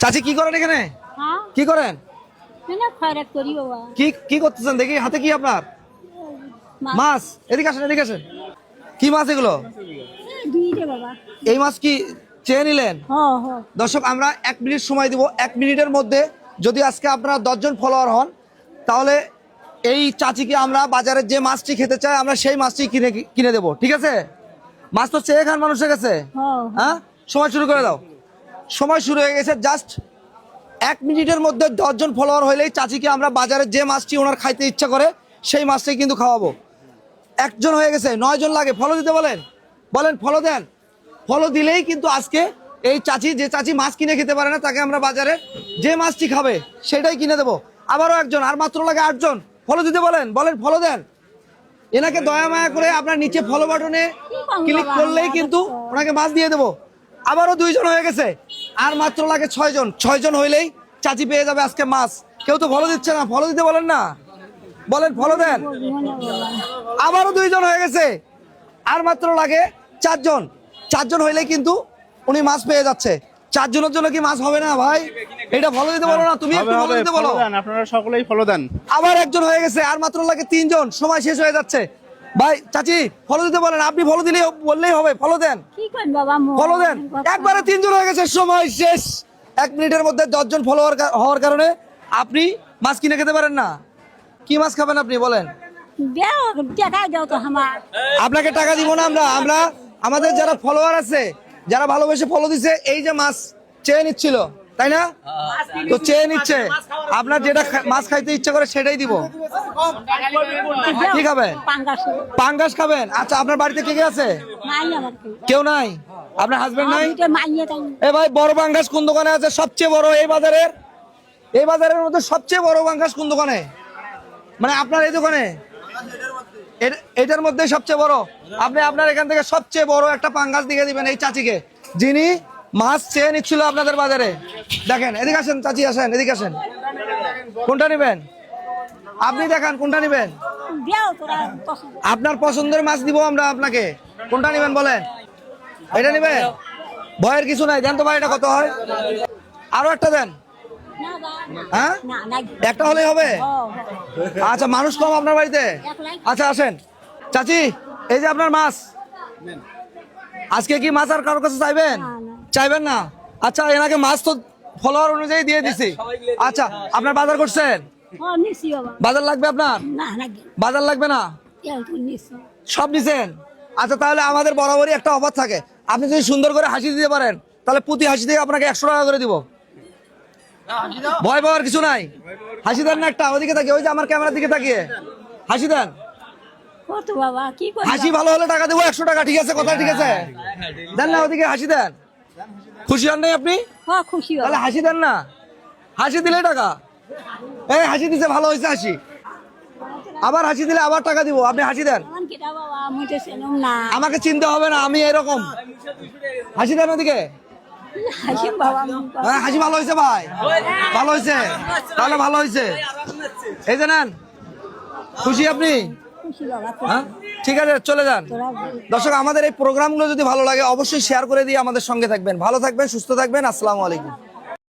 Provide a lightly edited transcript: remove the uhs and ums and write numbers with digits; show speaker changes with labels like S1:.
S1: চাচি কি করেন এখানে?
S2: হ্যাঁ
S1: কি করেন?
S2: না খয়রাত করি বাবা।
S1: কি কি করতেছেন দেখি? হাতে কি আপনার? মাছ। এদিকে আসেন, এদিকে আসেন। কি মাছ এগুলো?
S2: দুইটা বাবা।
S1: এই মাছ কি চেয়ে নিলেন?
S2: হ্যাঁ হ্যাঁ।
S1: দর্শক, আমরা 1 মিনিট সময় দিব। 1 মিনিটের মধ্যে যদি আজকে আপনারা 10 জন ফলোয়ার হন, তাহলে এই চাচিকে আমরা বাজারে যে মাছটি খেতে চাই আমরা সেই মাছটি কিনে দেবো। ঠিক আছে? মাছ তো চেয়ে খান মানুষের কাছে। হ্যাঁ, সময় শুরু করে দাও। সময় শুরু হয়ে গেছে। জাস্ট 1 মিনিটের মধ্যে 10 জন ফলোয়ার হইলেই চাচিকে আমরা বাজারে যে মাছটি ওনার খাইতে ইচ্ছা করে সেই মাছটি কিন্তু খাওয়াবো। 1 জন হয়ে গেছে, 9 জন লাগে। ফলো দিতে বলেন, বলেন ফলো দেন। ফলো দিলেই কিন্তু আজকে এই চাচি, যে চাচি মাছ কিনে খেতে পারে না, তাকে আমরা বাজারে যে মাছটি খাবে সেটাই কিনে দেবো। আবারও 1 জন, আর মাত্র লাগে 8 জন। ফলো দিতে বলেন, বলেন ফলো দেন। এনাকে দয়া মায়া করে আপনার নিচে ফলো বাটনে ক্লিক করলেই কিন্তু ওনাকে মাছ দিয়ে দেবো। আবারও 2 জন হয়ে গেছে, আর মাত্র লাগে 6 জন। 6 জন হইলেই চাচি পেয়ে যাবে আজকে মাছ। কেউ তো ফলো দিচ্ছে না, ফলো দিতে বলেন না, বলেন ফলো দেন। আবারও 2 জন হয়ে গেছে, আর মাত্র লাগে 4 জন। 4 জন হইলেই কিন্তু উনি মাছ পেয়ে যাচ্ছে। 4 জনের জন্য কি মাছ হবে না ভাই? এটা ফলো দিতে বলো না, তুমি একটু ফলো দিতে বলো।
S3: আপনারা সকলেই ফলো দেন।
S1: আবার 1 জন হয়ে গেছে, আর মাত্র লাগে 3 জন। সময় শেষ হয়ে যাচ্ছে ভাই। চাচি ফলো দিতে বলেন, আপনি ফলো দিলে বললেই হবে। ফলো দেন,
S2: কি করেন বাবা?
S1: ফলো দেন। একবারে 3 জন হয়ে গেছে, সময় শেষ। 1 মিনিটের মধ্যে 10 জন ফলোয়ার হওয়ার কারণে আপনি মাছ কিনে খেতে পারেন না। কি মাছ খাবেন আপনি বলেন?
S2: দাও টাকা দাও তো আমার।
S1: আপনাকে টাকা দিব না আমরা আমাদের যারা ফলোয়ার আছে, যারা ভালোবেসে ফলো দিছে, এই যে মাছ চেয়ে নিচ্ছিল, তাই না? তো চেয়ে নিচ্ছে, আপনার যেটা মাছ খাইতে ইচ্ছা করে সেটাই দিব। কি খাবেন? পাঙ্গাস খাবেন? আচ্ছা, আপনার বাড়িতে কে কে আছে? কেউ নাই? আপনার হাজবেন্ড নাই? এ ভাই, বড় পাঙ্গাস কোন দোকানে আছে? সবচেয়ে বড় এই বাজারের মধ্যে সবচেয়ে বড় পাঙ্গাস কোন দোকানে? মানে আপনার এই দোকানে? এটার মধ্যে সবচেয়ে বড়। আপনি আপনার এখান থেকে সবচেয়ে বড় একটা পাঙ্গাস দিয়ে দিবেন এই চাচিকে, যিনি মাছ চেয়ে নিচ্ছিল আপনাদের বাজারে। দেখেন, এদিকে আসেন চাচি, আসেন এদিকে আসেন। কোনটা নেবেন আপনি? দেখান কোনটা নেবেন। আপনার পছন্দের মাছ দিব আমরা আপনাকে। কোনটা নেবেন বলেন? এটা নেবেন? ভয়ের কিছু নাই, দেন তো ভাই। এটা কত হয়? আরো একটা দেন। হ্যাঁ, একটা হলেই হবে? আচ্ছা, মানুষ কম আপনার বাড়িতে? আচ্ছা, আসেন চাচি, এই যে আপনার মাছ। আজকে কি মাছ আর কারোর কাছে চাইবেন? চাইবেন না? আচ্ছা, এনাকে মাছ তো ফলোয়ার অনুযায়ী দিয়ে দিছি। আচ্ছা, আপনার বাজার করছেন? বাজার লাগবে আপনার? বাজার লাগবে না? সব নিছেন? আচ্ছা, তাহলে আমাদের বরাবরই একটা অফার থাকে। আপনি যদি সুন্দর করে হাসি দিতে পারেন, তাহলে প্রতি হাসি থেকে আপনাকে 100 টাকা করে দিব। ভয় পাওয়ার কিছু নাই। হাসি দেন না একটা, ওদিকে তাকিয়ে, ওই যে আমার ক্যামেরার দিকে তাকিয়ে হাসি দেন। হাসি ভালো হলে টাকা দেবো 100 টাকা। ঠিক আছে? কথা ঠিক আছে? দেন না, ওদিকে হাসি দেন। খুশি হন নাই আপনি? তাহলে হাসি দেন না, হাসি দিলে টাকা। এই হাসি দিছে, ভালো হয়েছে হাসি। আবার হাসি দিলে আবার টাকা দিব। আপনি হাসি দেন। আমাকে চিনতে হবে না, আমি এরকম। হাসি দেন ওদিকে। হাসি ভালো হয়েছে ভাই, ভালো হয়েছে। তাহলে ভালো হয়েছে, এই যে নেন। খুশি আপনি? হ্যাঁ, ঠিক আছে, চলে যান। দর্শক, আমাদের এই প্রোগ্রামগুলো যদি ভালো লাগে অবশ্যই শেয়ার করে দিয়ে আমাদের সঙ্গে থাকবেন। ভালো থাকবেন, সুস্থ থাকবেন। আসসালামু আলাইকুম।